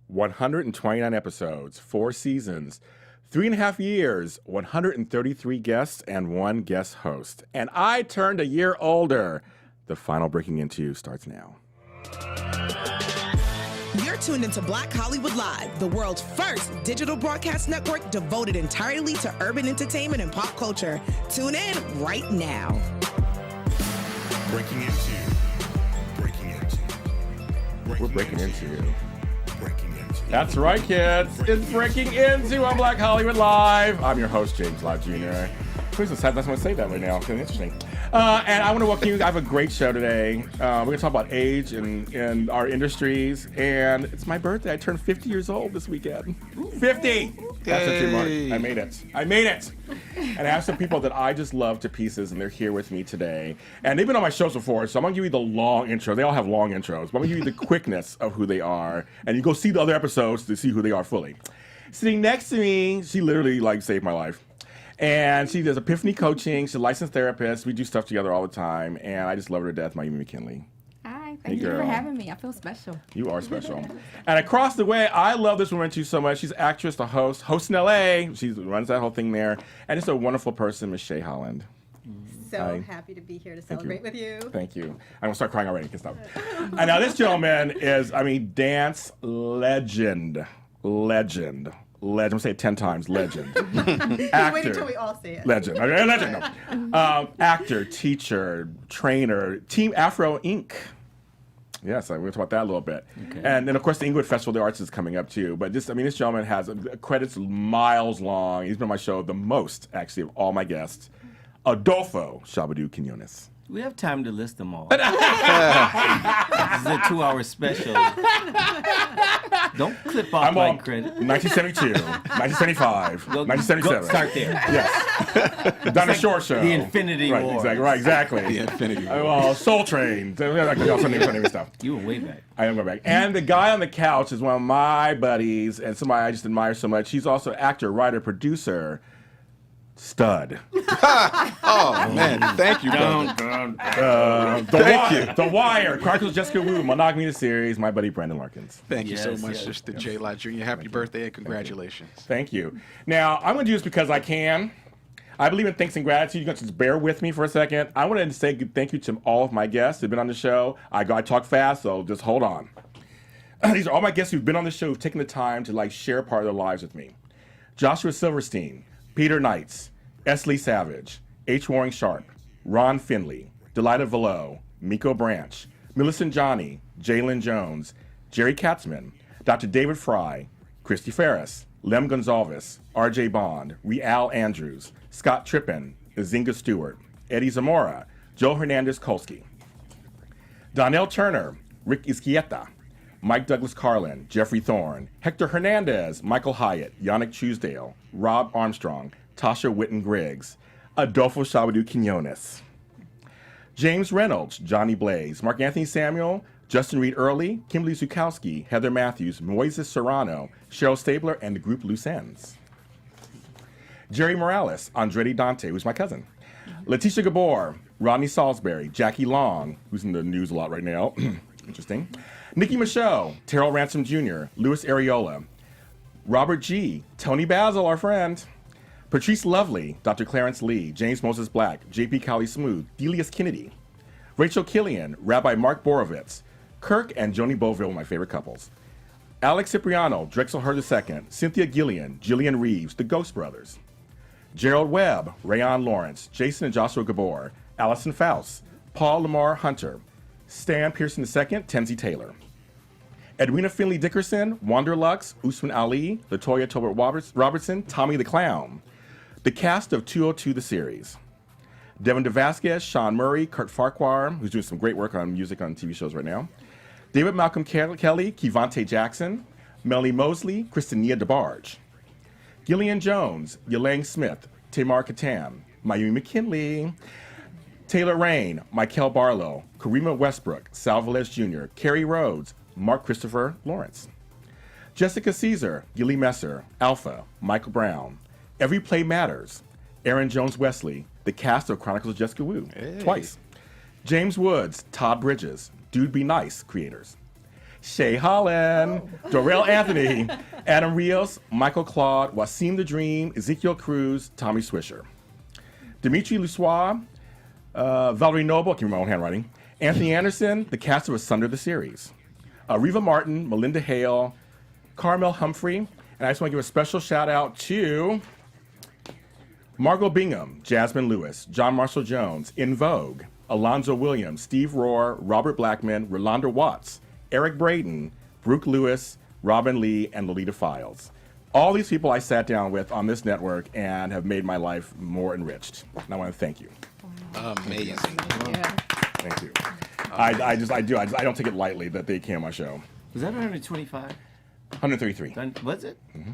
129 episodes, 4 seasons, 3.5 years, 133 guests, and 1 guest host. And I turned a year older. The final Breaking Into starts now. You're tuned into Black Hollywood Live, the world's first digital broadcast network devoted entirely to urban entertainment and pop culture. Tune in right now. Breaking Into. We're breaking into. Breaking Into. That's right, kids. It's Breaking Into on Black Hollywood Live. I'm your host, James Lott Jr. Please decide that's going to say that right now. It's interesting. And I want to welcome you. I have a great show today. We're going to talk about age in our industries. And it's my birthday. I turned 50 years old this weekend. 50! That's a mark. I made it. And I have some people that I just love to pieces, and they're here with me today. And they've been on my shows before, so I'm going to give you the long intro. They all have long intros. But I'm going to give you the quickness of who they are. And you go see the other episodes to see who they are fully. Sitting next to me, she literally saved my life. And she does Epiphany coaching. She's a licensed therapist. We do stuff together all the time. And I just love her to death, Miyume McKinley. Hi, thank you for having me. I feel special. You are special. And across the way, I love this woman too so much. She's an actress, the host in LA. She runs that whole thing there. And just a wonderful person, Miss Shay, Holland. So happy to be here to celebrate with you. Thank you. I'm going to start crying already. Can stop. And now this gentleman is, dance legend. I'm going to say it 10 times. Legend. Actor. Wait until we all say it. Legend. Legend. No. Actor, teacher, trainer, Team Afro Inc. Yes, we're going to talk about that a little bit. Okay. And then, of course, the Inglewood Festival of the Arts is coming up, too. But this gentleman has credits miles long. He's been on my show the most, actually, of all my guests. Adolfo ShabbaDo Quinones. We have time to list them all. This is a 2-hour special. Don't clip off my credit. 1972, 1975, 1977. Start there. Yes. The Dinah Shore Show. The Infinity War. Exactly. The Infinity War. Soul Train. Stuff. You were way back. I am going back. And the guy on the couch is one of my buddies and somebody I just admire so much. He's also an actor, writer, producer. Stud. Oh, man. Thank you, brother. The Wire. Chronicles Jessica Wu. Monogamy the Series. My buddy Brandon Larkins. Thank you so much, Mr. J. Lott Jr. Happy birthday and congratulations. Thank you. Now, I'm going to do this because I can. I believe in thanks and gratitude. You're going to just bear with me for a second. I want to say thank you to all of my guests who've been on the show. I talk fast, so just hold on. These are all my guests who've been on the show, who've taken the time to share part of their lives with me. Joshua Silverstein, Peter Knights, S. Lee Savage, H. Waring Sharp, Ron Finley, Delilah Velo, Miko Branch, Millicent Johnny, Jalen Jones, Jerry Katzman, Dr. David Fry, Christy Ferris, Lem Gonzalez, R.J. Bond, Real Andrews, Scott Trippin, Azinga Stewart, Eddie Zamora, Joe Hernandez-Kolsky, Donnell Turner, Rick Izquieta, Mike Douglas Carlin, Jeffrey Thorne, Hector Hernandez, Michael Hyatt, Yannick Truesdale, Rob Armstrong, Tasha Witten-Griggs, Adolfo ShabbaDo Quinones, James Reynolds, Johnny Blaze, Mark Anthony Samuel, Justin Reed Early, Kimberly Zukowski, Heather Matthews, Moises Serrano, Cheryl Stabler, and the group Loose Ends. Jerry Morales, Andretti Dante, who's my cousin, Letitia Gabor, Rodney Salisbury, Jackie Long, who's in the news a lot right now, interesting, Nikki Michelle, Terrell Ransom Jr., Louis Areola, Robert G., Tony Basil, our friend, Patrice Lovely, Dr. Clarence Lee, James Moses Black, J.P. Cowley Smooth, Delius Kennedy, Rachel Killian, Rabbi Mark Borovitz, Kirk and Joni Boville, my favorite couples, Alex Cipriano, Drexel Hurd II, Cynthia Gillian, Jillian Reeves, the Ghost Brothers, Gerald Webb, Rayon Lawrence, Jason and Joshua Gabor, Allison Faust, Paul Lamar Hunter, Stan Pearson II, Tenzie Taylor, Edwina Finley Dickerson, Wanderlux, Usman Ali, Latoya Tolbert Robertson, Tommy the Clown, the cast of 202 the series, Devin DeVasquez, Sean Murray, Kurt Farquhar, who's doing some great work on music on TV shows right now, David Malcolm Kelly, Kevontae Jackson, Melanie Mosley, Christinia DeBarge, Gillian Jones, Yelang Smith, Tamar Katam, Miyume McKinley, Taylor Rain, Michael Barlow, Karima Westbrook, Sal Velez Jr., Carrie Rhodes, Mark Christopher Lawrence, Jessica Caesar, Gilly Messer, Alpha, Michael Brown, Every Play Matters, Aaron Jones Wesley, the cast of Chronicles of Jessica Wu, twice, James Woods, Todd Bridges, Dude Be Nice creators, Shay, Holland, Dorel Anthony, Adam Rios, Michael Claude, Wasim the Dream, Ezekiel Cruz, Tommy Swisher, Dimitri Lussois, Valerie Noble, I can read my own handwriting, Anthony Anderson, the cast of Asunder the series, Reva Martin, Melinda Hale, Carmel Humphrey, and I just want to give a special shout out to Margot Bingham, Jasmine Lewis, John Marshall Jones, In Vogue, Alonzo Williams, Steve Rohr, Robert Blackman, Rolanda Watts, Eric Braden, Brooke Lewis, Robin Lee, and Lolita Files. All these people I sat down with on this network and have made my life more enriched. And I want to thank you. Amazing. Thank you. I don't take it lightly that they came on my show. Was that 125? 133. Was it? Mm-hmm.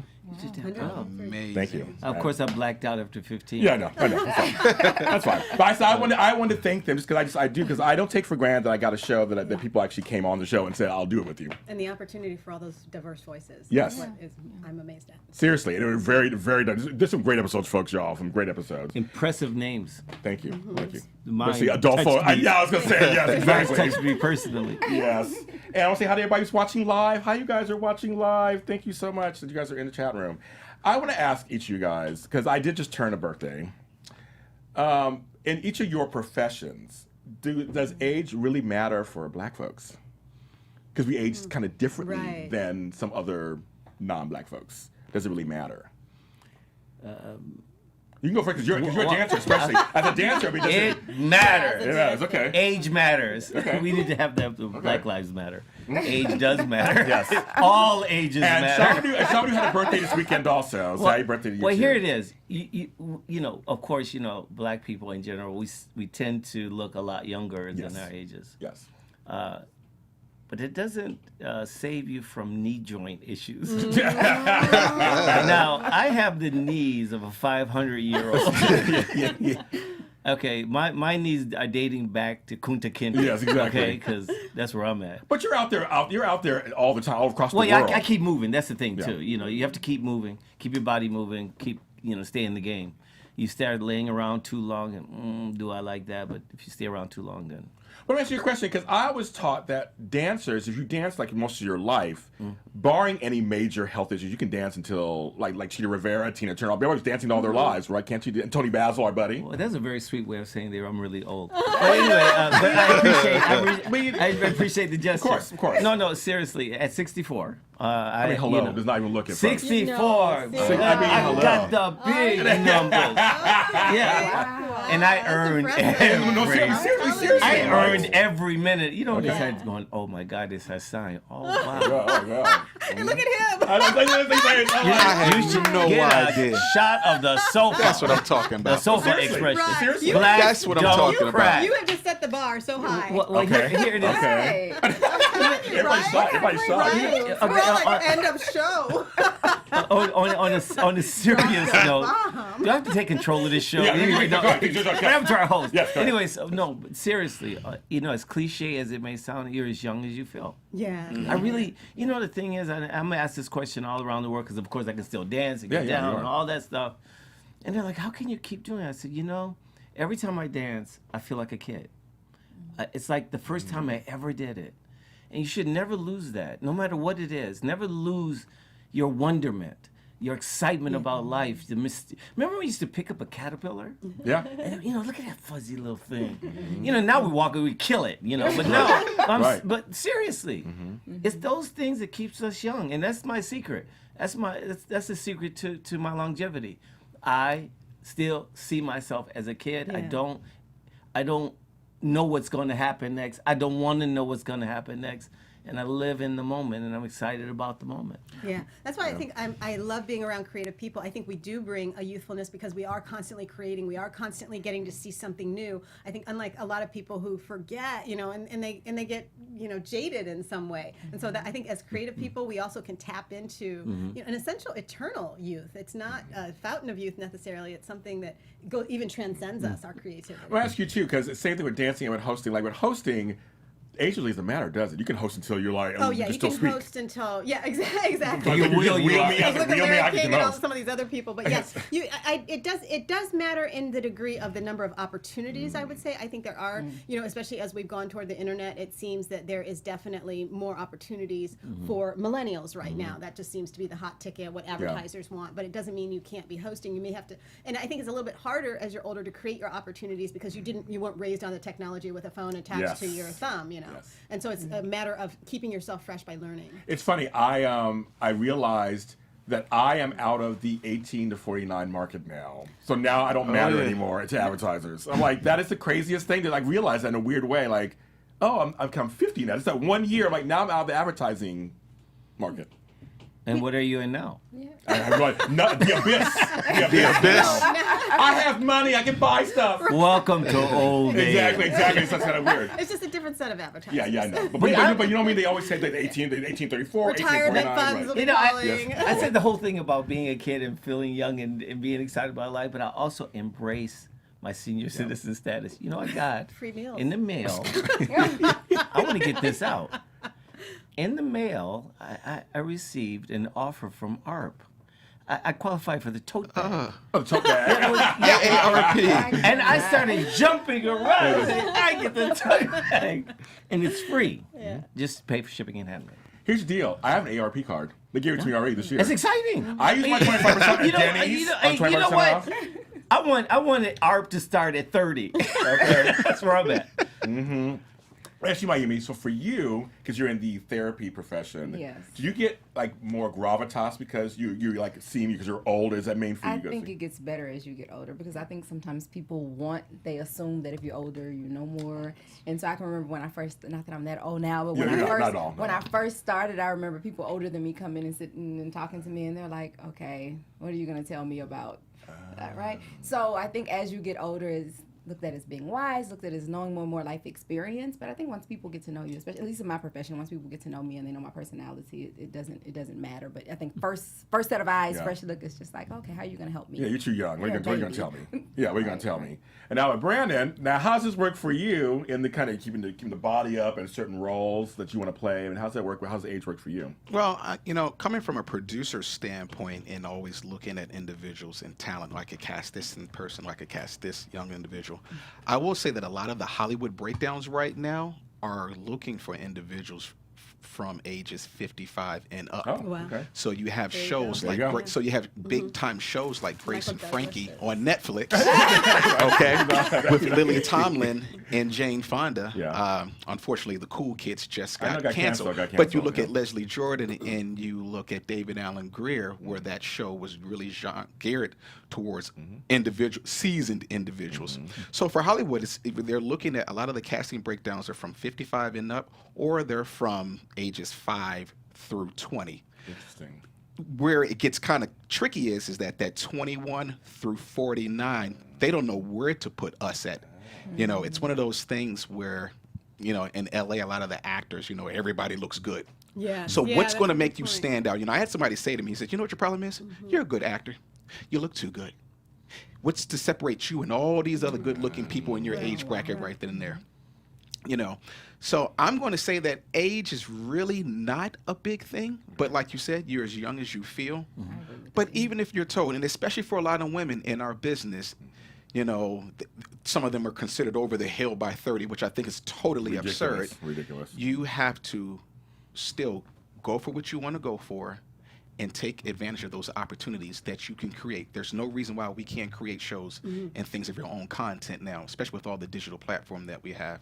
Amazing. Thank you. Of course, I blacked out after 15. Yeah, I know. That's fine. But I wanted to thank them just because because I don't take for granted that I got a show that people actually came on the show and said, I'll do it with you. And the opportunity for all those diverse voices. Yes. I'm amazed at. Seriously. And it was very, very, there's some great episodes, folks, y'all. Some great episodes. Impressive names. Thank you. Thank you. Mine Let's see, Adolfo. I was going to say, yes, exactly. Touched me personally. Yes. And I want to say hi to everybody who's watching live. Hi, you guys are watching live. Thank you so much that you guys are in the chat room. I want to ask each of you guys, because I did just turn a birthday. In each of your professions, does age really matter for Black folks? Because we age kind of differently than some other non-Black folks. Does it really matter? You can go first because you're a dancer, especially. As a dancer, it matters. It matters, okay. Age matters. Okay. We need to have the Black Lives Matter. Age does matter. Yes. All ages matter. And somebody had a birthday this weekend also. So happy birthday to you Well, too. here it is. You know, of course, Black people in general, we tend to look a lot younger than our ages. Yes. But it doesn't save you from knee joint issues. Now, I have the knees of a 500-year-old. Okay, my knees are dating back to Kunta Kinte. Yes, exactly. Okay, because that's where I'm at. But you're out there all the time, all across the Well, world. I keep moving. That's the thing, too. You have to keep moving, keep your body moving, stay in the game. You start laying around too long, and do I like that? But if you stay around too long, then... Let me ask you a question, because I was taught that dancers, if you dance like most of your life, barring any major health issues, you can dance until like Cheetah Rivera, Tina Turner, everybody's dancing all their lives, right? Can't you? And Tony Basil, our buddy. Well, that's a very sweet way of saying I'm really old. But anyway, I appreciate the gesture. Of course. No, seriously, at 64. I mean, hello, does not even look at 64. I got the big numbers. Yeah. Wow. And I earned every minute. You know, this head's going, oh my God, this has signed. Oh, wow. And look at him. You should get a shot of the sofa. That's what I'm talking about. The sofa expression. Seriously? That's what I'm talking about. You have just set the bar so high. Well, here it is. Okay. Everybody's shocked. End of show. On a serious note, do I have to take control of this show? Yeah, anyway, go ahead. I'm to our host. Yes, go ahead. Anyway, no, but seriously, as cliche as it may sound, you're as young as you feel. Yeah. I really, the thing is, I'm going to ask this question all around the world because, of course, I can still dance and get down and all that stuff. And they're like, how can you keep doing it? I said, every time I dance, I feel like a kid. It's like the first time I ever did it. And you should never lose that, no matter what it is. Never lose your wonderment, your excitement about life. Remember when we used to pick up a caterpillar? Yeah. And, look at that fuzzy little thing. Now we walk and we kill it, But no, but seriously, it's those things that keeps us young. And that's my secret. That's the secret to my longevity. I still see myself as a kid. Yeah. I don't know what's going to happen next. I don't want to know what's going to happen next. And I live in the moment, and I'm excited about the moment. Yeah, that's why I think I love being around creative people. I think we do bring a youthfulness because we are constantly creating. We are constantly getting to see something new. I think unlike a lot of people who forget, and they get, jaded in some way. And so that I think as creative people, we also can tap into an essential eternal youth. It's not a fountain of youth necessarily. It's something that even transcends us, our creativity. Well, I ask you too, because it's the same thing with dancing and with hosting. Like with hosting, age really doesn't matter, does it? You can host until you're like, Oh yeah, you you still can speak. host until exactly. You can wheel me, I Look can at wheel me, I Larry can King and all host. some of these other people, but yes, it does matter in the degree of the number of opportunities. I would say I think there are, especially as we've gone toward the internet, it seems that there is definitely more opportunities for millennials right now. That just seems to be the hot ticket, what advertisers want. But it doesn't mean you can't be hosting. You may have to, and I think it's a little bit harder as you're older to create your opportunities because you weren't raised on the technology with a phone attached to your thumb, Yes. and so it's a matter of keeping yourself fresh by learning. It's funny. I realized that I am out of the 18 to 49 market now. So now I don't matter anymore to advertisers. I'm like, that is the craziest thing to like realize that in a weird way. Like, oh, I'm 50 now. It's that 1 year. Like now I'm out of the advertising market. And what are you in now? I'm like, the abyss. The abyss. I have money. I can buy stuff. Welcome to old age. Exactly. So that's kind of weird. It's just a different set of advertisers. Yeah, I know. But you know what I mean? They always say that 1834, Retirement 1849. funds will Right. be calling. I said the whole thing about being a kid and feeling young and being excited about life, but I also embrace my senior citizen status. You know, I got Free meals. in the mail. I want to get this out. In the mail, I received an offer from ARP. I qualified for the tote bag. Oh, tote bag. AARP. And I started jumping around saying, I get the tote bag. And it's free. Yeah. Just pay for shipping and handling. Here's the deal. I have an ARP card. They gave it to me already this year. It's exciting. I use my 25% at Denny's. You know on 25% what? off. I wanted ARP to start at 30. Okay, that's where I'm at. Actually, Miyume, so for you, because you're in the therapy profession, Yes. do you get like more gravitas because you like seeing you because you're old? Is that main for you? I think it gets better as you get older because I think sometimes people they assume that if you're older, you know more. And so I can remember when I first, not that I'm that old now, but when Yeah, you're not at all, when I first started, I remember people older than me coming and sitting and talking to me, and they're like, "Okay, what are you gonna tell me about that?" Right? So I think as you get older, is looked at as being wise, looked at as knowing more and more life experience. But I think once people get to know you, especially at least in my profession, once people get to know me and they know my personality, it doesn't matter. But I think first set of eyes, fresh look, is just like, okay, how are you gonna help me? Yeah, you're too young. What are you gonna tell me? Yeah, what are you gonna tell Right. me? And now with Brandon, now how's this work for you in the kind of keeping the body up and certain roles that you want to play? And how's that work? How's the age work for you? Well, coming from a producer standpoint and always looking at individuals and talent, like I could cast this in person, like I could cast this young individual. I will say that a lot of the Hollywood breakdowns right now are looking for individuals from ages 55 and up. Oh, Wow. okay. So you have There you shows go. like There you go. so you have big time shows like Grace and Michael Frankie Douglas. on Netflix, okay, with Lily Tomlin and Jane Fonda. Yeah. Unfortunately, the Cool Kids just I know, got got canceled. canceled, But you look yeah. at Leslie Jordan and you look at David Allen Greer, where that show was really geared towards seasoned individuals. So for Hollywood, they're looking at a lot of the casting breakdowns are from 55 and up, or they're from ages 5 through 20. Interesting. Where it gets kind of tricky is that 21 through 49, they don't know where to put us at. It's one of those things where, in LA, a lot of the actors, everybody looks good. Yeah. So Yeah, what's that's going to a make good you point. stand out? I had somebody say to me, he said, you know what your problem is? You're a good actor. You look too good. What's to separate you and all these other good-looking people in your age bracket right then and there? So I'm going to say that age is really not a big thing, but like you said, you're as young as you feel. But even if you're told, and especially for a lot of women in our business, some of them are considered over the hill by 30, which I think is totally absurd. Ridiculous. You have to still go for what you want to go for and take advantage of those opportunities that you can create. There's no reason why we can't create shows and things of your own content now, especially with all the digital platform that we have.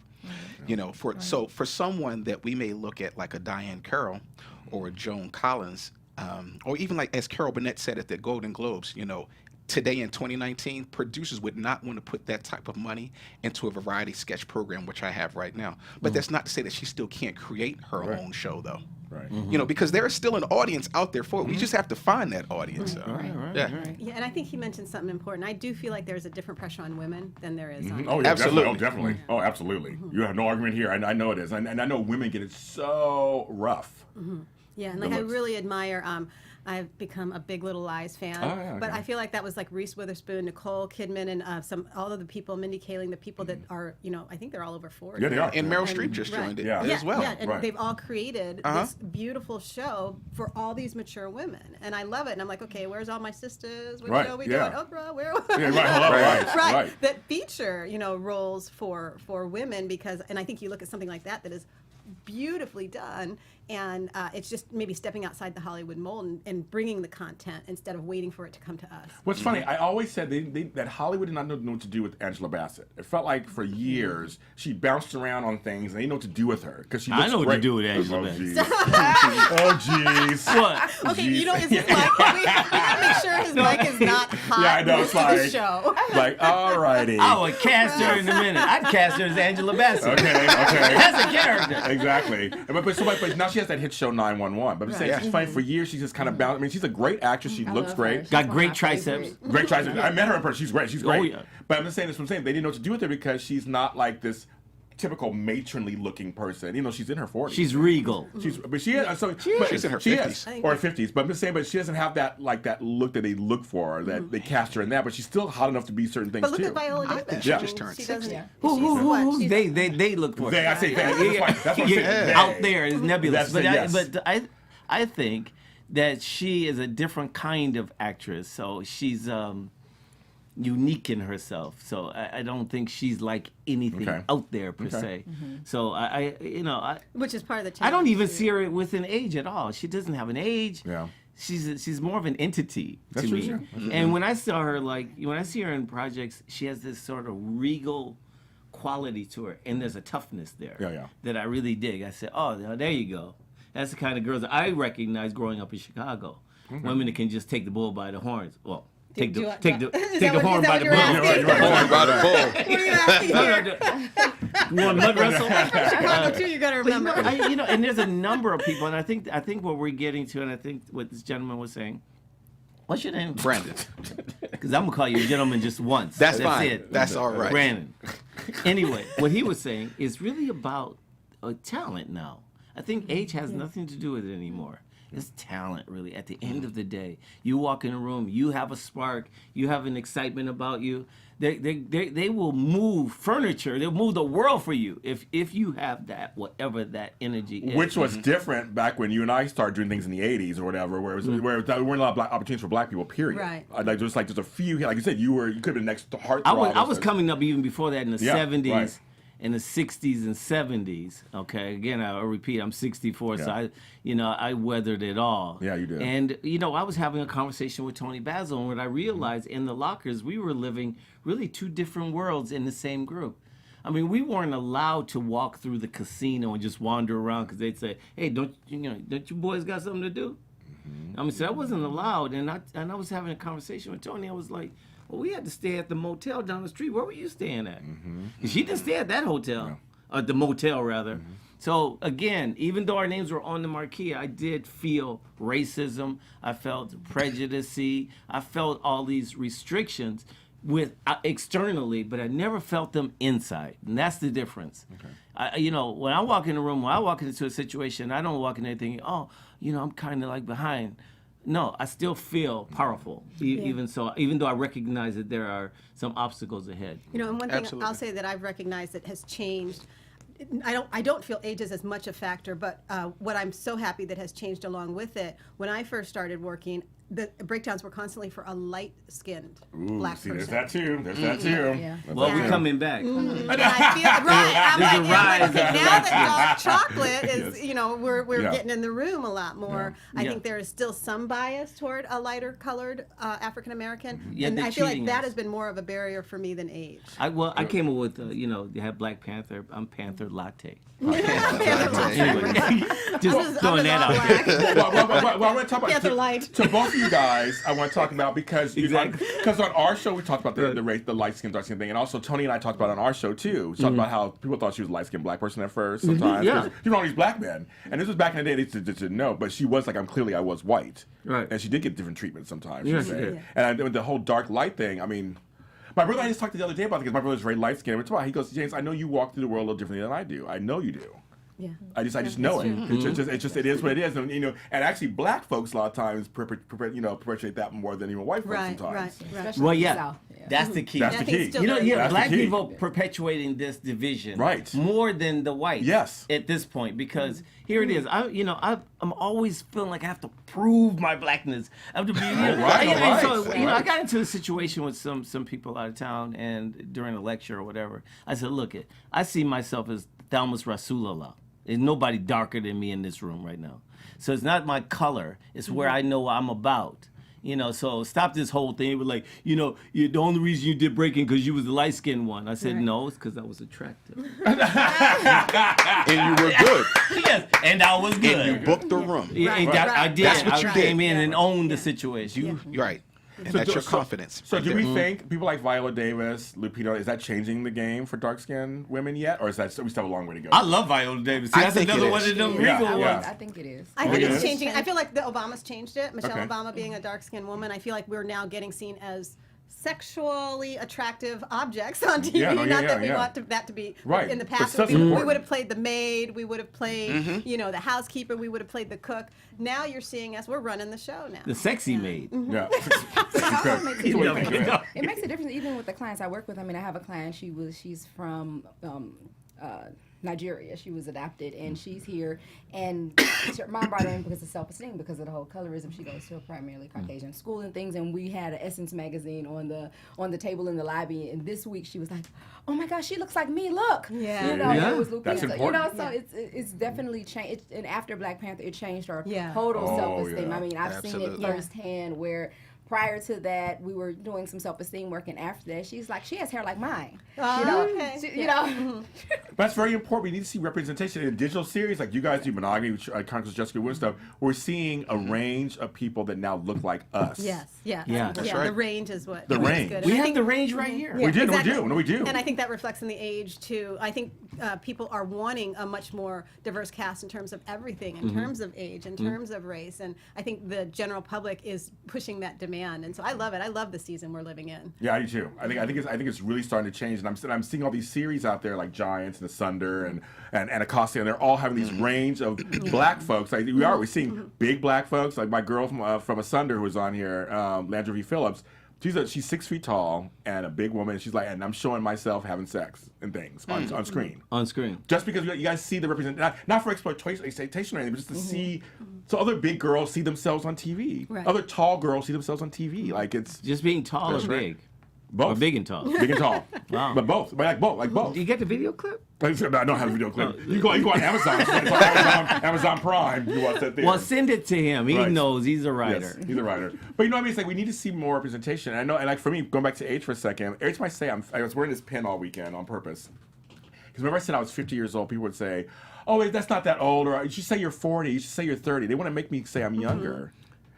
So for someone that we may look at like a Diane Carroll or a Joan Collins, or even like as Carol Burnett said at the Golden Globes, today in 2019, producers would not want to put that type of money into a variety sketch program, which I have right now. But that's not to say that she still can't create her own show, though. Right. Because there is still an audience out there for it. We just have to find that audience. Right. Yeah. Yeah, and I think he mentioned something important. I do feel like there's a different pressure on women than there is on Oh, yeah, Absolutely. Definitely. Oh, absolutely. You have no argument here. I know it is. And I know women get it so rough. Yeah, and The like I looks. really admire I've become a Big Little Lies fan. Oh, yeah, But okay. I feel like that was like Reese Witherspoon, Nicole Kidman, and all of the people, Mindy Kaling, the people that are, I think they're all over 40. Yeah, they are. And Meryl Streep just joined it Yeah. as well. Yeah, and Right. they've all created this beautiful show for all these mature women, and I love it. And I'm like, okay, where's all my sisters? What Right, show we yeah. doing? Oprah, where? Yeah, right, hello, right, right. That feature, roles for women and I think you look at something like that is beautifully done, and it's just maybe stepping outside the Hollywood mold and bringing the content instead of waiting for it to come to us. What's funny, I always said that Hollywood did not know what to do with Angela Bassett. It felt like for years she bounced around on things and they didn't know what to do with her because she looks I know what great. to do with Angela Bassett. Bassett. Oh jeez. What? Okay, Jeez. is his mic? We gotta make sure his mic is not hot. Yeah, I know, it's for the like- show. Like, alrighty. I would cast her in a minute. I'd cast her as Angela Bassett. Okay. That's a character. Exactly. But now she has that hit show 911. But I'm saying she's funny for years. She's just kind of bounced. I mean, she's a great actress. She looks love great. her. Got She's great my triceps. favorite. Great triceps. I met her in person. She's great. She's great. Oh, yeah. But I'm just saying this. What I'm saying they didn't know what to do with her because she's not like this typical matronly looking person. She's in her 40s. She's regal. But she is. She's in her she 50s. is, or 50s. But I'm just saying. But she doesn't have that look that they look for. That they cast her in that. But she's still hot enough to be certain things But look too. at Viola Davis. think she just turned 60. Who? They look for They, it. I say they. That's what I'm saying. They. Out there is nebulous. That's it, But I think that she is a different kind of actress. So she's unique in herself. So I don't think she's like anything Okay. out there per se. So I Which is part of the challenge. I don't even too. see her with an age at all. She doesn't have an age. Yeah. She's more of an entity That's to true, me. too. And when I saw her, when I see her in projects, she has this sort of regal quality to her, and there's a toughness there Yeah. that I really dig. I said, oh, now there you go. That's the kind of girls that I recognize growing up in Chicago. Women that can just take the bull by the horns. Well, take the horn by the bull. Horn by the bull. What are you asking here? You want mud wrestle? Chicago too, you gotta But remember. and there's a number of people, and I think what we're getting to, and I think what this gentleman was saying. What's your name? Brandon. Because I'm gonna call you a gentleman just once. That's fine. it. That's all right. Brandon. Anyway, what he was saying is really about talent now. I think age has nothing to do with it anymore. It's talent, really. At the end of the day, you walk in a room, you have a spark, you have an excitement about you. They will move furniture. They'll move the world for you if you have that, whatever that energy is. Which was different back when you and I started doing things in the 80s or whatever, where there weren't a lot of opportunities for black people, period. Right. Just a few, like you said, you could have been next to heartthrob. I was coming up even before that in the Yeah, 70s. right. In the 60s and 70s, okay. Again, I repeat, I'm 64, so I weathered it all. Yeah, you did. And I was having a conversation with Tony Basil, and what I realized in the lockers, we were living really two different worlds in the same group. I mean, we weren't allowed to walk through the casino and just wander around because they'd say, "Hey, don't you boys got something to do?" I mean, so that wasn't allowed, and I was having a conversation with Tony. I was like, well, we had to stay at the motel down the street. Where were you staying at? She didn't stay at that hotel, or the motel rather. So again, even though our names were on the marquee, I did feel racism. I felt prejudice. I felt all these restrictions externally, but I never felt them inside, and that's the difference. When I walk in a room, when I walk into a situation, I don't walk in there thinking, oh, I'm kind of like behind. No, I still feel powerful, even though I recognize that there are some obstacles ahead. And one thing Absolutely. I'll say that I've recognized that has changed. I don't feel age is as much a factor, but what I'm so happy that has changed along with it. When I first started working, the breakdowns were constantly for a light-skinned black See, person. there's that too. There's that too. Yeah. That's Well, that we're too. coming back. And I feel right. There's a I'm rise. like, okay, now that dark chocolate is, Yes. we're Yeah. getting in the room a lot more. I Yeah. think there is still some bias toward a lighter colored African American, Yeah, and the I feel like cheating that is- has been more of a barrier for me than age. I came up with, you had Black Panther. I'm Panther Latte. Anyway, Just throwing that out there. Well, I want to talk about Panther Light. to both of you guys. I want to talk about because Exactly. on our show we talked about the race, the light skin, dark skin thing, and also Tony and I talked about it on our show too. We talked about how people thought she was a light skinned black person at first. Sometimes, Yeah. you know, all these black men, and this was back in the day. They just didn't know, but she was like, I was white, Right. And she did get different treatment sometimes. Yeah, she she said. did. And the whole dark light thing. I mean. My brother, I just talked the other day about it because my brother's very light skinned. He goes, James, I know you walk through the world a little differently than I do. I know you do. Yeah. I just know it. It is what it is, and and actually, black folks a lot of times perpetuate that more than even white folks sometimes. Especially Well, in the yeah, South. that's the key. That's the I think key. it's still You know, very- yeah, That's the black key. people perpetuating this division, Right. more than the whites. Yes. At this point, because here it is. I'm always feeling like I have to prove my blackness. I have to be. right. So I got into a situation with some people out of town, and during a lecture or whatever, I said, "Look, I see myself as Thalmus Rasulullah. There's nobody darker than me in this room right now. So it's not my color. It's where I know I'm about." So stop this whole thing. It was like, the only reason you did breaking because you was the light-skinned one. I said, no, it's because I was attractive. And you were good. Yes, and I was good. And you booked the room. Yeah, I did. That's what you I did. came in and owned the situation. You're right. And that's your confidence. So right do there. we think people like Viola Davis, Lupita, is that changing the game for dark-skinned women yet, or is that we still have a long way to go? I love Viola Davis. See, I that's think it another is. one of them Yeah, regal yeah. ones. I think it is. I think it it's is? changing. I feel like the Obamas changed it. Michelle Okay. Obama being a dark-skinned woman, I feel like we're now getting seen as sexually attractive objects on TV. Yeah, Not that we want that to be Right. in the But past. stuff's We important. would have played the maid. We would have played, the housekeeper. We would have played the cook. Now you're seeing us. We're running the show now. The sexy maid. Yeah. It makes a difference even with the clients I work with. I mean, I have a client. She's from Nigeria. She was adopted, and she's here. And her mom brought her in because of self-esteem, because of the whole colorism. She goes to a primarily Caucasian school and things. And we had an Essence magazine on the table in the lobby. And this week she was like, "Oh my gosh, she looks like me. Look." Yeah. It was Lupita. That's important. So it's definitely changed. And after Black Panther, it changed her Yeah. total Oh, self-esteem. yeah. I mean, I've seen it Absolutely. firsthand where. Prior to that, we were doing some self-esteem work, and after that, she's like, she has hair like mine. Okay. That's very important. We need to see representation in digital series like you guys do, Monogamy, Chronicles of Jessica Wood stuff. We're seeing a range of people that now look like us. Yes. Yeah. Yeah. That's The right. range is what. The is range. good. We And I have think- the range right here. We do. No, we do. And I think that reflects in the age too. I think people are wanting a much more diverse cast in terms of everything, in terms of age, in terms of race, and I think the general public is pushing that demand. And so I love it. I love the season we're living in. Yeah, I do too. I think it's really starting to change, and I'm seeing all these series out there like Giants and Asunder and Acosta, and they're all having these range of black folks. Like we're seeing big black folks. Like my girl from Asunder who was on here, Landra V. Phillips. She's 6 feet tall and a big woman. She's like, and I'm showing myself having sex and things on screen. On screen. Just because you guys see the representation, not for exploitation or anything, but just to see, so other big girls see themselves on TV. Right. Other tall girls see themselves on TV. Like it's Just being tall or That's right. big. both. Or big and tall. Big and tall. Wow. But both. But like both. Do you get the video clip? I don't have a video clip. You go on Amazon. It's on Amazon Prime. You watch that there. Well, send it to him. He Right. knows. He's a writer. Yes, he's a writer. But you know what I mean? It's like we need to see more representation. I know, and like for me, going back to age for a second, every time I say I was wearing this pin all weekend on purpose. Because whenever I said I was 50 years old, people would say, "Oh, wait, that's not that old," or "You should say you're 40. You should say you're 30." They want to make me say I'm younger.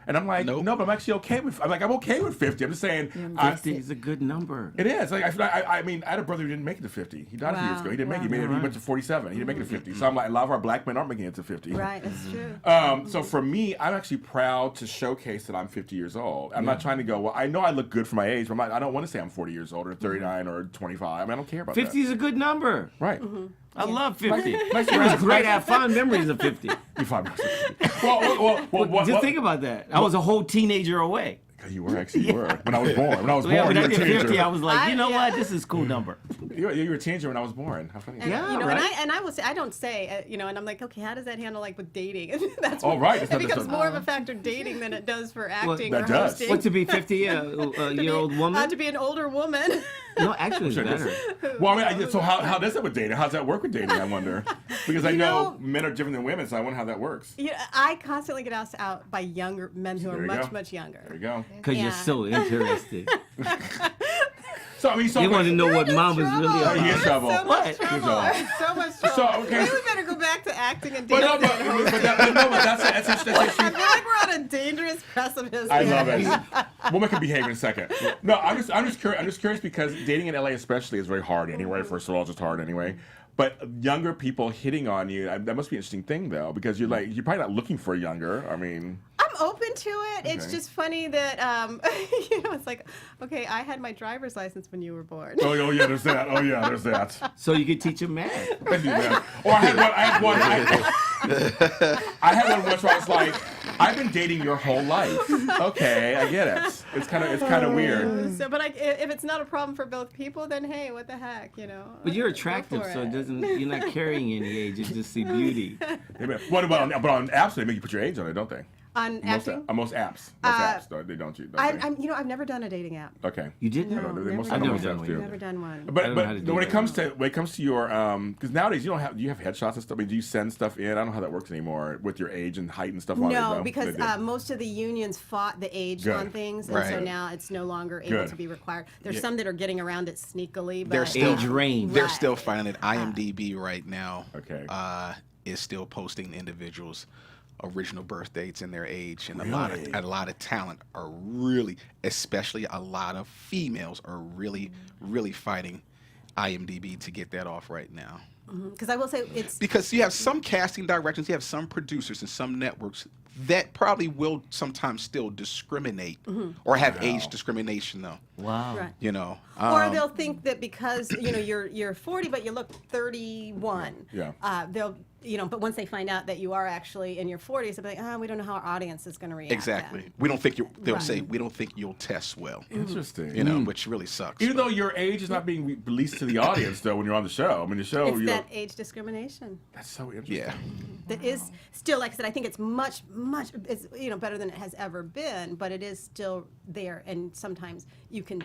And I'm like, Nope. no, but I'm actually okay with. I'm okay with 50. I'm just saying. 50 is a good number. It is. Like I mean, I had a brother who didn't make it to 50. He died a few years Wow. ago. He didn't make it. He went to 47. He didn't make it to 50. So I'm like, a lot of our black men aren't making it to 50. Right, that's true. So for me, I'm actually proud to showcase that I'm 50 years old. I'm not trying to go, well, I know I look good for my age, but I don't want to say I'm 40 years old or 39 or 25. I mean, I don't care about 50 that. is a good number. Right. I love 50. Nice It was great. I have fond memories of 50. You find well, Just think about that. I was a whole teenager away. You were actually, you were. When I was born. When I was So, yeah, born, when you I were a did 50, I teenager. was like, you know yeah. what? This is a cool number. You were a teenager when I was born. How funny. Yeah. You know, right. and I will say, I don't say, and I'm like, okay, how does that handle like with dating? And that's Oh, what- right. It's It not- becomes that's more of a factor dating than it does for acting that or does. hosting. What, to be 50, a year-old woman? To be an older woman. No, actually, it's better. Well, I mean, so how does that with dating? How does that work with dating, I wonder? Because I know men are different than women, so I wonder how that works. Yeah, I constantly get asked out by younger men who There are you much, go. much younger. There you go. Because you're Yeah. so interested. So, I mean, They want to know what mom is really Oh, he is about. trouble. So What? much trouble. So much trouble. So, okay. Maybe we better go back to acting and But dating. no, but that's I feel like we're on a dangerous precipice. I here. love it. Woman can behave in a second. No, I'm just curious because dating in LA especially is very hard anyway. First of all, it's just hard anyway. But younger people hitting on you, that must be an interesting thing though, because you're probably not looking for younger. I mean, open to it. It's Okay. just funny that it's like, okay, I had my driver's license when you were born. Oh yeah, there's that. Oh yeah, there's that. So you could teach them math. I do that. Or I had one. I had one once where I was like, I've been dating your whole life. Okay, I get it. It's kind of weird. So, but if it's not a problem for both people, then hey, what the heck, But you're Go attractive, for so it. you're not carrying any age. You just see beauty. What about but on apps? They make you put your age on it, don't they? On acting? Most apps. Most apps. They don't. I've never done a dating app. Okay. You did? I don't know. Most I've never apps done one. do. Never done one. But I don't know how to do when it that. comes to your because nowadays do you have headshots and stuff? I mean, do you send stuff in? I don't know how that works anymore with your age and height and stuff on it. No, though. because They do. most of the unions fought the age Good. on things, and so Right. now it's no longer able Good. to be required. There's Yeah. some that are getting around it sneakily, but They're still- Age range. They're Right. still finding it. IMDb right now Okay. is still posting individuals' original birth dates and their age, and Really? a lot of talent are really, especially a lot of females are really fighting IMDb to get that off right now. because I will say it's Because you have some casting directors, you have some producers and some networks that probably will sometimes still discriminate or have age discrimination though. Wow. right. You know, Or they'll think that because you're 40 but you look 31. Yeah. They'll but once they find out that you are actually in your 40s, they'll be like, we don't know how our audience is going to react. exactly. then. We don't think you. They'll Right. say we don't think you'll test well. Interesting. You know, which really sucks. Even but- though your age is not being released to the audience, though, when you're on the show. I mean, the show. It's that age discrimination. That's so interesting. yeah, That is still, like I said, I think it's much it's better than it has ever been, but it is still there, and sometimes you can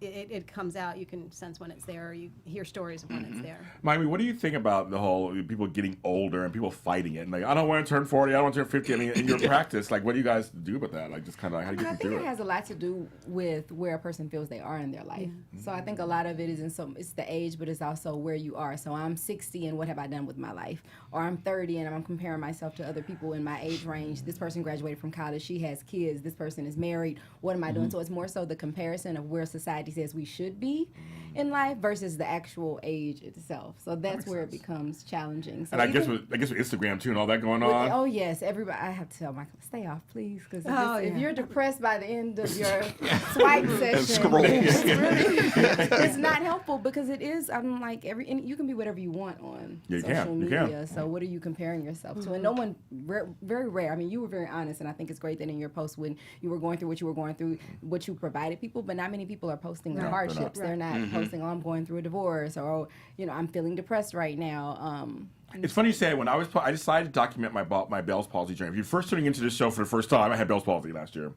it comes out, you can sense when it's there, or you hear stories of when it's there. Miami, what do you think about the whole people getting older and people fighting it? And like, I don't want to turn 40, I don't want to turn 50. I mean, in your practice, like, what do you guys do with that? Like, just kind of how do you I get think through it it? has a lot to do with where a person feels they are in their life. So I think a lot of it is it's the age, but it's also where you are. So I'm 60 and what have I done with my life? Or I'm 30 and I'm comparing myself to other people in my age range. This person graduated from college, she has kids, this person is married. What am I doing? So it's more so the comparison of where society says we should be in life versus the actual age itself. So that's where it becomes challenging. So And I guess even- with Instagram too and all that going with- on. oh yes, everybody. I have to tell Michael, stay off, please, because if yeah. you're depressed by the end of your swipe session, scroll. it's really it's not helpful because it is. I'm like and you can be whatever you want on Yeah, you social can, you can. media. So what are you comparing yourself to? And no one, very rare. I mean, you were very honest, and I think it's great that in your post when you were going through what you were going through, what you provided people, but not many people are posting their they're not. hardships. They're not posting, oh, I'm going through a divorce, or I'm feeling depressed right now. It's funny you say it. When I decided to document my Bell's palsy journey. If you're first tuning into this show for the first time, I had Bell's palsy last year,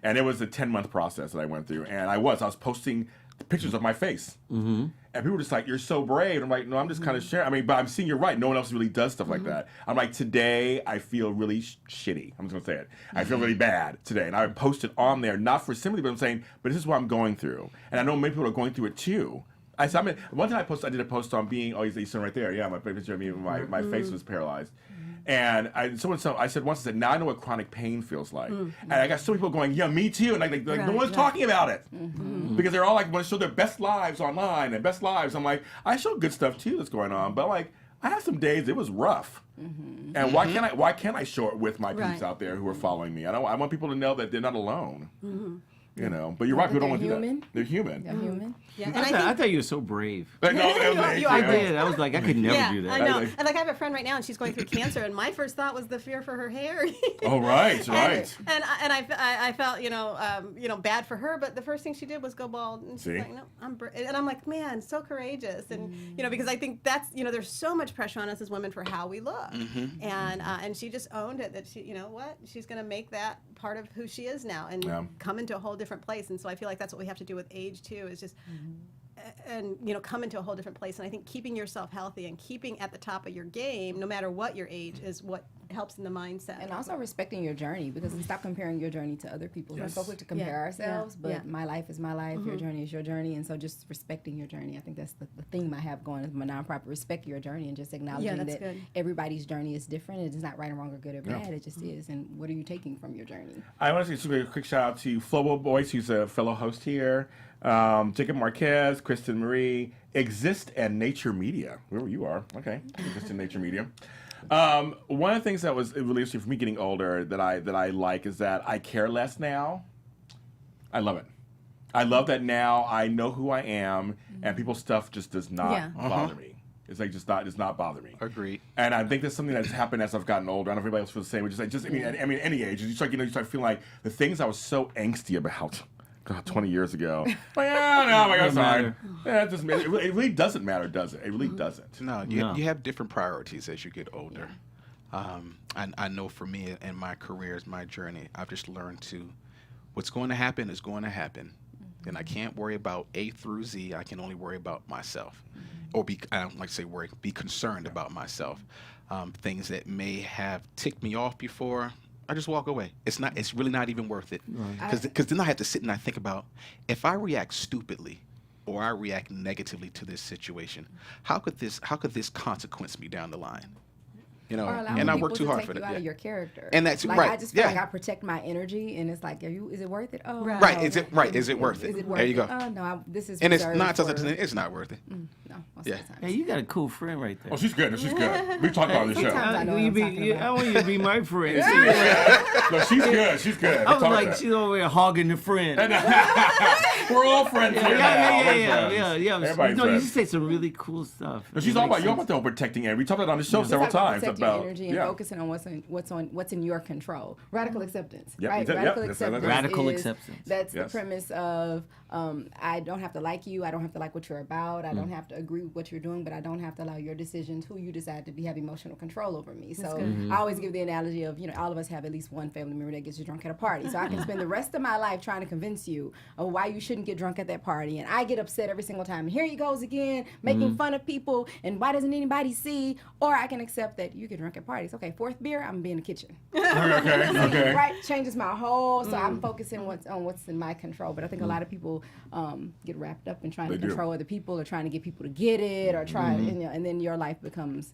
and it was a 10-month process that I went through. And I was posting pictures of my face, and people were just like, "You're so brave." I'm like, "No, I'm just kind of sharing." I mean, but I'm seeing you're right. No one else really does stuff like that. I'm like, today I feel really shitty. I'm just gonna say it. I feel really bad today, and I posted on there not for sympathy, but I'm saying, but this is what I'm going through, and I know many people are going through it too. One time I did a post on being, he's sitting right there. Yeah, my picture of me, my face was paralyzed. And I said, now I know what chronic pain feels like. And I got so many people going, yeah, me too. And like no one's talking about it. Because they're all like, want to show their best lives online and best lives. I'm like, I show good stuff too that's going on. But like, I have some days it was rough. And why can't I show it with my peeps Right. out there who are following me? I want people to know that they're not alone. But you're right, people don't want to do human. that. They're human. A human. Yeah, and I thought you were so brave. Like, no, You I are did. I was like, I could never do that. I know. Like- And like I have a friend right now, and she's going through cancer, and my first thought was the fear for her hair. Oh, right. And I felt bad for her, but the first thing she did was go bald, and she's See? like, no, and I'm like, man, so courageous, and because I think that's there's so much pressure on us as women for how we look, and she just owned it that she's gonna make that part of who she is now and come into a whole different place, and so I feel like that's what we have to do with age too, is just and come into a whole different place. And I think keeping yourself healthy and keeping at the top of your game, no matter what your age, is what helps in the mindset. And also respecting your journey, because we stop comparing your journey to other people's. We're so quick to compare Yeah, ourselves, yeah, but my life is my life, your journey is your journey, and so just respecting your journey. I think that's the theme I have going with my nonprofit, respect your journey, and just acknowledging that's that good. everybody's journey is different. It's not right or wrong or good or bad, it just is. And what are you taking from your journey? I want to say a quick shout out to Flobo Boys, who's a fellow host here, Jacob Marquez, Kristen Marie, Exist and Nature Media, wherever you are. Okay, Exist and Nature Media. One of the things that was really interesting for me getting older that I like is that I care less now. I love it. I love that now I know who I am, and people's stuff just does not bother me. It's like does not bother me. Agreed. And I think that's something that's happened as I've gotten older. I don't know if everybody else feels the same. I mean, any age, you start feeling like the things I was so angsty about, God, 20 years ago. Like, I'm sorry. Yeah, it really doesn't matter, does it? It really doesn't. No, you have different priorities as you get older. I know for me in my career, my journey, I've just learned to, what's going to happen is going to happen. And I can't worry about A through Z. I can only worry about myself. Or I don't like to say worry, be concerned about myself. Things that may have ticked me off before, I just walk away. It's really not even worth it. Because then I have to sit and I think about, if I react stupidly or I react negatively to this situation, how could this consequence me down the line? You know, and I work too hard for that. Out of your character. And that's like, right. I just feel like I protect my energy, and it's like, is it worth it? Oh, right. No, Is it right? Is it worth it? Is it worth there you go. it? Oh no, this is. And it's not worth it. No, most Yeah. of the time. Hey, you got a cool friend right there. Oh, she's good. She's good. We talked about this show. Sometimes I know what I'm talking about. I want you to be my friend. No, she's good. She's good. I was like, she's over there hogging the friend. We're all friends here now. Yeah. Everybody's No, you friends. just say some really cool stuff. No, she's all about the whole protecting energy. We talked about it on the show several times Protect about your energy and focusing on what's in your control. Radical acceptance, Yep, right? yep, Radical that's acceptance. another- Radical is- acceptance. That's Yes. the premise of I don't have to like you. I don't have to like what you're about. I don't have to agree with what you're doing, but I don't have to allow your decisions, who you decide to be, have emotional control over me. So I always give the analogy of, all of us have at least one family member that gets you drunk at a party. So I can spend the rest of my life trying to convince you of why you shouldn't get drunk at that party. And I get upset every single time. And here he goes again, making fun of people. And why doesn't anybody see? Or I can accept that you get drunk at parties. Okay, fourth beer, I'm gonna be in the kitchen. Okay. Right, changes my whole. So I'm focusing on what's in my control. But I think a lot of people get wrapped up in trying to control other people, or trying to get people to get it, or and then your life becomes.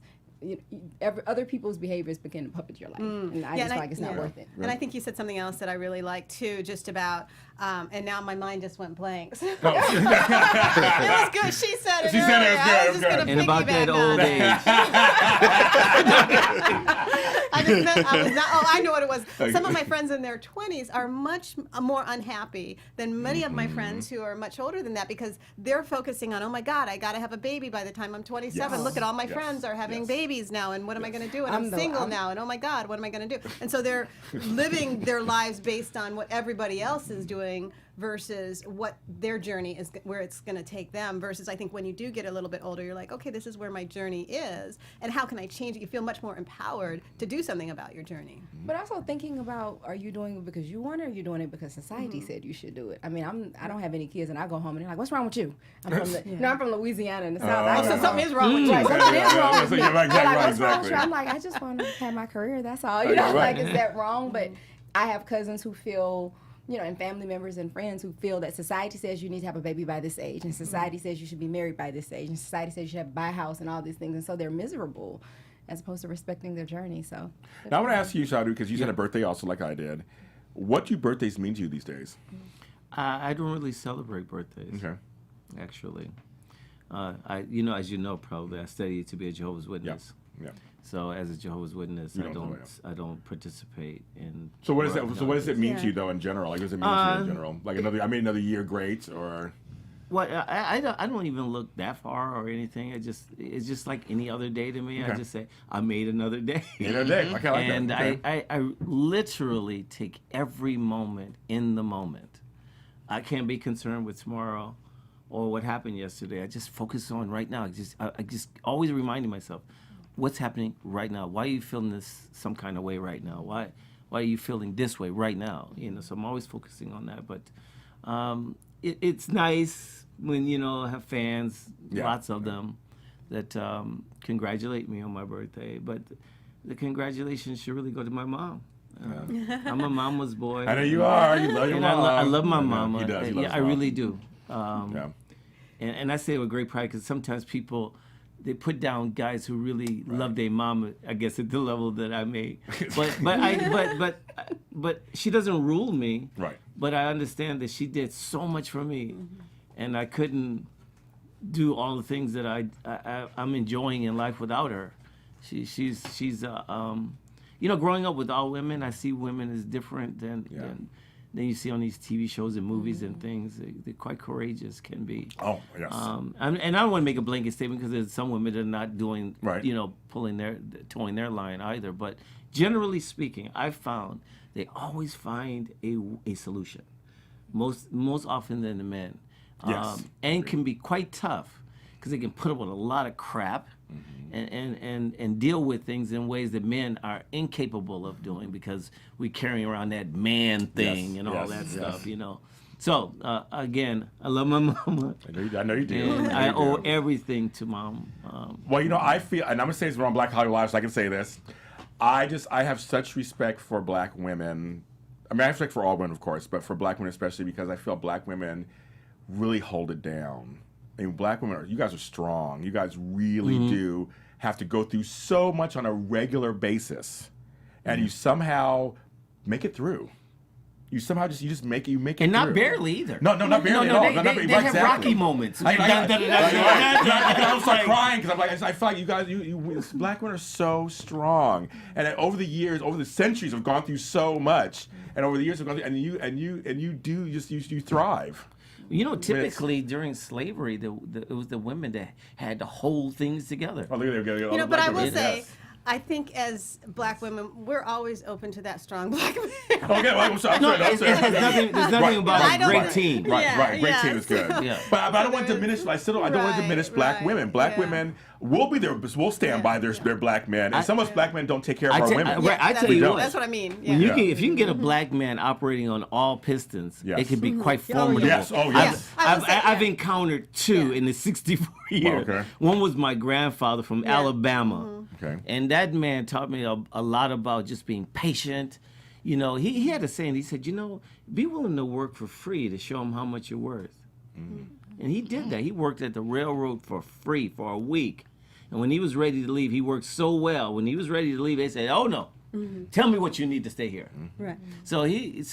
Other people's behaviors begin to puppet your life, and I just feel like it's not worth it. And I think you said something else that I really like too, just about, and now my mind just went blank. It was good. She said it. She said it was good. I was just gonna And about that piggyback old on age. I know what it was. Some of my friends in their 20s are much more unhappy than many of my friends who are much older than that, because they're focusing on, oh my God, I got to have a baby by the time I'm 27. Yes. Look at all my Yes. friends are having Yes. babies now, and what am I going to do? And I'm single now, and oh my God, what am I going to do? And so they're living their lives based on what everybody else is doing versus what their journey is, where it's going to take them. Versus, I think when you do get a little bit older, you're like, okay, this is where my journey is, and how can I change it? You feel much more empowered to do something about your journey. But also thinking about, are you doing it because you want it, or are you doing it because society said you should do it? I mean, I don't have any kids, and I go home and they're like, "What's wrong with you?" I'm from Louisiana in the South. So something is wrong with you. Right, something is wrong with me. You're right, They're like, right, "What's wrong with exactly. you?" I'm like, I just want to have my career. That's all. You're right. Like, is that wrong? But I have cousins who feel, and family members and friends who feel that society says you need to have a baby by this age, and society says you should be married by this age, and society says you should have to buy a house and all these things, and so they're miserable as opposed to respecting their journey. So Now I want to ask you, ShabbaDo, because you had a birthday also like I did. What do birthdays mean to you these days? I don't really celebrate birthdays. Okay. Actually, as you know, probably I studied to be a Jehovah's Witness. Yeah. So as a Jehovah's Witness, You I don't don't participate in. So what is that? So what does it mean to Yeah. you though in general? Like, what does it mean to you in general? Like another year great or? Well, I don't even look that far or anything. It's just like any other day to me. Okay. I just say I made another day. Another day. Okay, I like And that. Okay. I literally take every moment in the moment. I can't be concerned with tomorrow or what happened yesterday. I just focus on right now. I just always reminding myself, what's happening right now? Why are you feeling this some kind of way right now? Why are you feeling this way right now? So I'm always focusing on that. But it's nice when I have fans, lots of them, that congratulate me on my birthday. But the congratulations should really go to my mom. I'm a mama's boy. I know you are. You love your And mom. I love my I know. mama. He does. He loves I his mom. really do. Yeah. And I say it with great pride because sometimes people, they put down guys who really love their mama, I guess, at the level that I may. But she doesn't rule me. Right. But I understand that she did so much for me, and I couldn't do all the things that I'm enjoying in life without her. She's growing up with all women, I see women as different than you see on these TV shows and movies and things. They're quite courageous, can be. Oh, yes. And I don't want to make a blanket statement because there's some women that are not doing, Right. towing their line either. But generally speaking, I've found they always find a solution, most often than the men. Yes. And can be quite tough because they can put up with a lot of crap and deal with things in ways that men are incapable of doing because we're carrying around that man thing and all that stuff, So, again, I love my mama. I know you do. And I owe everything to mom. Well, I feel, and I'm gonna say this on Black Hollywood Live, so I can say this. I have such respect for Black women. I mean, I have respect for all women, of course, but for Black women especially because I feel Black women really hold it down. I mean, Black women, you guys are strong. You guys really do have to go through so much on a regular basis, and you somehow make it through. You somehow just make it And through. not barely either. No, not barely at all. They, Not barely. they Right, have exactly. rocky moments. I can start crying because I'm like, I feel like you guys, you Black women are so strong, and over the years, over the centuries, have gone through so much, and over the years, have gone through, and you thrive. Typically during slavery, it was the women that had to hold things together. Oh, look at there. But I will Yes. say, I think as Black women, we're always open to that strong Black man. Okay, well, I'm sorry. It has nothing. There's nothing about I a don't great think- team. Right, Yeah, right. Great yeah, team is good. so- Yeah. But I don't want to diminish. I don't want to diminish Black right, women. Black yeah. women will be there. We'll stand by their Black men, and some of us Black men don't take care of our women. I tell We you don't. what. That's what I mean. When Yeah. if you can get a Black man operating on all pistons, Yes. it can be quite Oh, yeah. formidable. Yes. Oh, yes. I will say, I've yeah. encountered two in the 64 years. Okay. One was my grandfather from Alabama. Okay. And that man taught me a lot about just being patient. He had a saying. He said, be willing to work for free to show them how much you're worth. And he did that. He worked at the railroad for free for a week. And when he was ready to leave, he worked so well. When he was ready to leave, they said, "Oh no, tell me what you need to stay here." Right. So he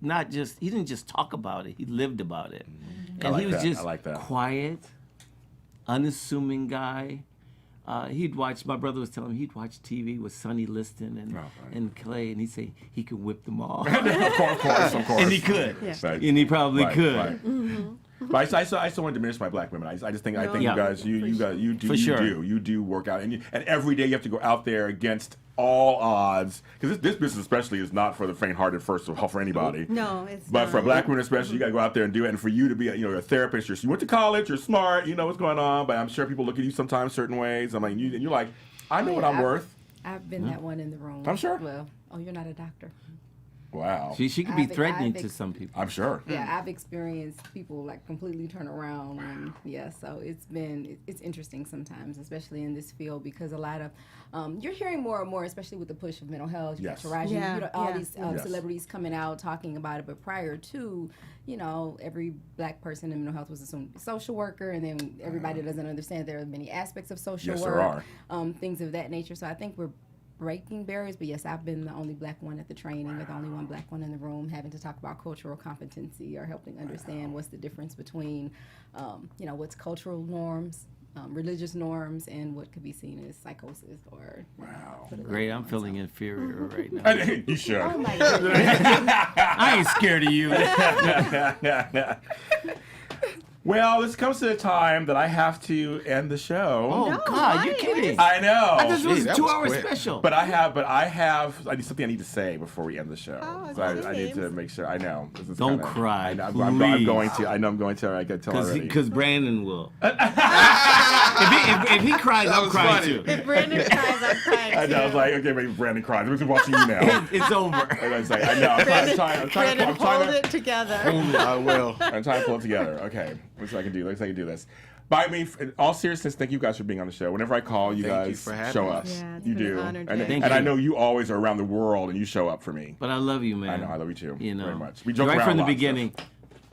didn't just talk about it. He lived about it. And like he was that. just I like that. quiet, unassuming guy. My brother was telling me he'd watch TV with Sonny Liston and Clay, and he'd say he could whip them all. Of course. And he could. Yeah. Right. And he probably Right, could. right. But I still want to diminish my Black women. I just think you guys you do For sure. you do work out, and every day you have to go out there against all odds because this business especially is not for the faint-hearted first of all for anybody. No, it's But not. for Black women especially, you got to go out there and do it. And for you to be a therapist, you went to college, you're smart, you know what's going on. But I'm sure people look at you sometimes certain ways. I mean, you're like, I know what I'm worth. I've been that one in the room. I'm sure. Well, you're not a doctor. Wow. She could be I've- threatening I've to some people. I'm sure. Yeah, I've experienced people like completely turn around. And, so it's interesting sometimes, especially in this field, because a lot of you're hearing more and more, especially with the push of mental health. You Yes. got Taraji, Yeah, all yeah. these Yes. celebrities coming out talking about it. But prior to, every Black person in mental health was assumed to be a social worker, and then everybody doesn't understand there are many aspects of social Yes, work, there are. things of that nature. So I think we're breaking barriers, but yes, I've been the only Black one at the training, or the only one Black one in the room, having to talk about cultural competency or helping understand what's the difference between, what's cultural norms, religious norms, and what could be seen as psychosis or. Wow. Great, I'm feeling inferior right now. You should. Oh my goodness. I ain't scared of you. Well, this comes to the time that I have to end the show. Oh, No, God, you're why? kidding. I know. This was a that was 2-hour quick. special. But I need something I need to say before we end the show. Oh, So okay. I need to make sure. I know. This is Don't kinda- cry, I know, I'm going please. to. I know I'm going to. I can tell already. Because Brandon will. if he cries, I'm was crying funny. too. If Brandon cries, I'm crying. I know. I was like, okay, maybe Brandon cries. We're watching you now. It's over. And I was like, I know. I'm trying Brandon, to hold it together. I will. I'm trying to pull it together. Okay, let's see what I can do. Let's see if I can do this. But I mean, in all seriousness, thank you guys for being on the show. Whenever I call, you Thank you guys for having show me. us. Yeah, it's you been do, an honor, and, Jay. Thank and I you. know you always are around the world, and you show up for me. But I love you, man. I know, I love you too. You know, very much. We joke right around from a the lot, beginning. so.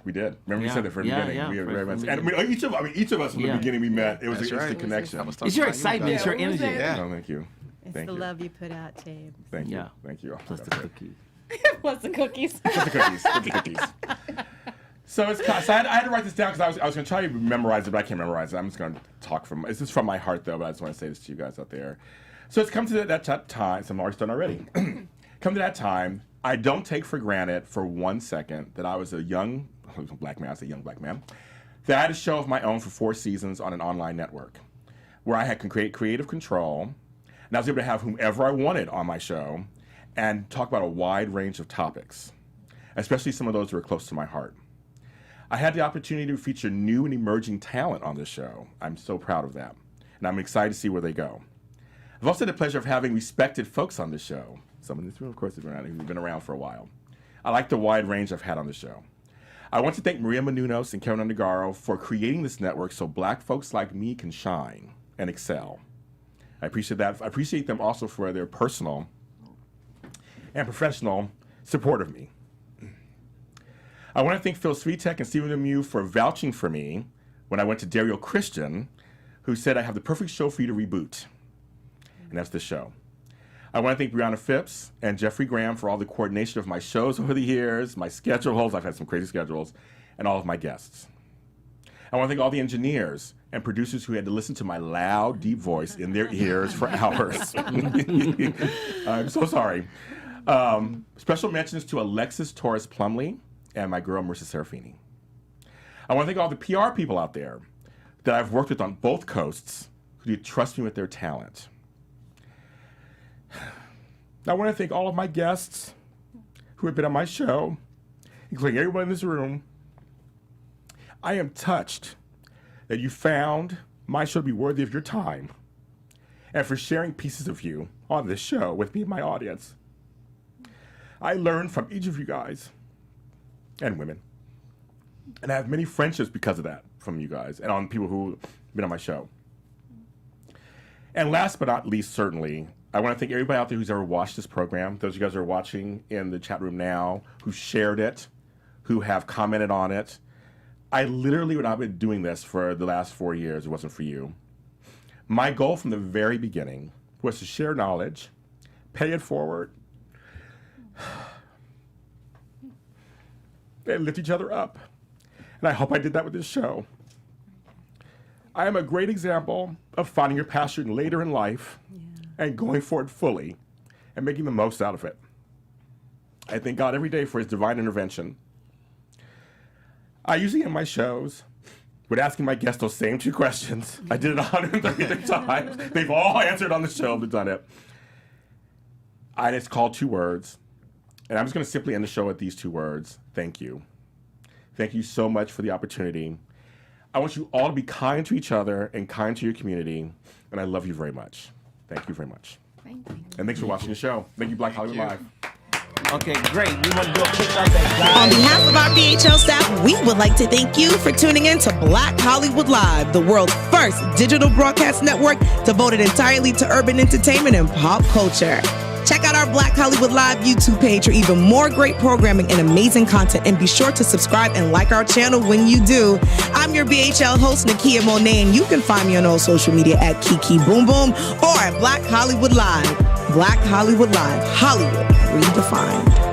We did. Remember you Yeah, said it from the yeah, beginning. yeah, we right very from much. the And each of us from the Yeah. beginning we met. It was That's an instant right. connection. I was talking It's your about you excitement. It's guys. your energy. Yeah. No, thank you. It's Thank the you. love you put out, Tabe. Thank you. Yeah. Thank you. Plus the That's it. cookies. What's the cookies? Plus the cookies. Plus the cookies. So I had to write this down because I was going to try to memorize it, but I can't memorize it. I'm just going to talk from. It's just from my heart, though. But I just want to say this to you guys out there. So it's come to that time. So I'm already starting already. Come to that time. I don't take for granted for 1 second that I was a young black man. I say young black man. That I had a show of my own for 4 seasons on an online network, where I had creative control, and I was able to have whomever I wanted on my show, and talk about a wide range of topics, especially some of those that were close to my heart. I had the opportunity to feature new and emerging talent on this show. I'm so proud of that, and I'm excited to see where they go. I've also had the pleasure of having respected folks on this show. Some in this room, of course, who've been around for a while. I like the wide range I've had on the show. I want to thank Maria Menounos and Karen Undergaro for creating this network so black folks like me can shine and excel. I appreciate that. I appreciate them also for their personal and professional support of me. I want to thank Phil Svitek and Stephen Lemieux for vouching for me when I went to Dario Christian, who said I have the perfect show for you to reboot. And that's the show. I want to thank Brianna Phipps and Jeffrey Graham for all the coordination of my shows over the years, my schedules, I've had some crazy schedules, and all of my guests. I want to thank all the engineers and producers who had to listen to my loud, deep voice in their ears for hours. I'm so sorry. Special mentions to Alexis Torres Plumley and my girl, Marissa Serafini. I want to thank all the PR people out there that I've worked with on both coasts who trust me with their talent. I want to thank all of my guests who have been on my show, including everyone in this room. I am touched that you found my show to be worthy of your time and for sharing pieces of you on this show with me and my audience. I learned from each of you guys and women, and I have many friendships because of that from you guys and on people who have been on my show. And last but not least, certainly, I want to thank everybody out there who's ever watched this program, those of you guys who are watching in the chat room now, who shared it, who have commented on it. I literally would not have been doing this for the last 4 years if it wasn't for you. My goal from the very beginning was to share knowledge, pay it forward, and lift each other up. And I hope I did that with this show. I am a great example of finding your passion later in life and going for it fully and making the most out of it. I thank God every day for his divine intervention. I usually end my shows with asking my guests those same 2 questions. I did it 133 times. They've all answered on the show. They've done it. And it's called 2 words. And I'm just going to simply end the show with these 2 words. Thank you. Thank you so much for the opportunity. I want you all to be kind to each other and kind to your community. And I love you very much. Thank you very much. Thank you. And thanks for watching the show. Thank you, Black Hollywood Live. Okay, great. We want to do a quick update, guys. On behalf of our BHL staff, we would like to thank you for tuning in to Black Hollywood Live, the world's first digital broadcast network devoted entirely to urban entertainment and pop culture. Check out our Black Hollywood Live YouTube page for even more great programming and amazing content. And be sure to subscribe and like our channel when you do. I'm your BHL host, Nakia Monet, and you can find me on all social media at Kiki Boom Boom or at Black Hollywood Live. Black Hollywood Live, Hollywood redefined.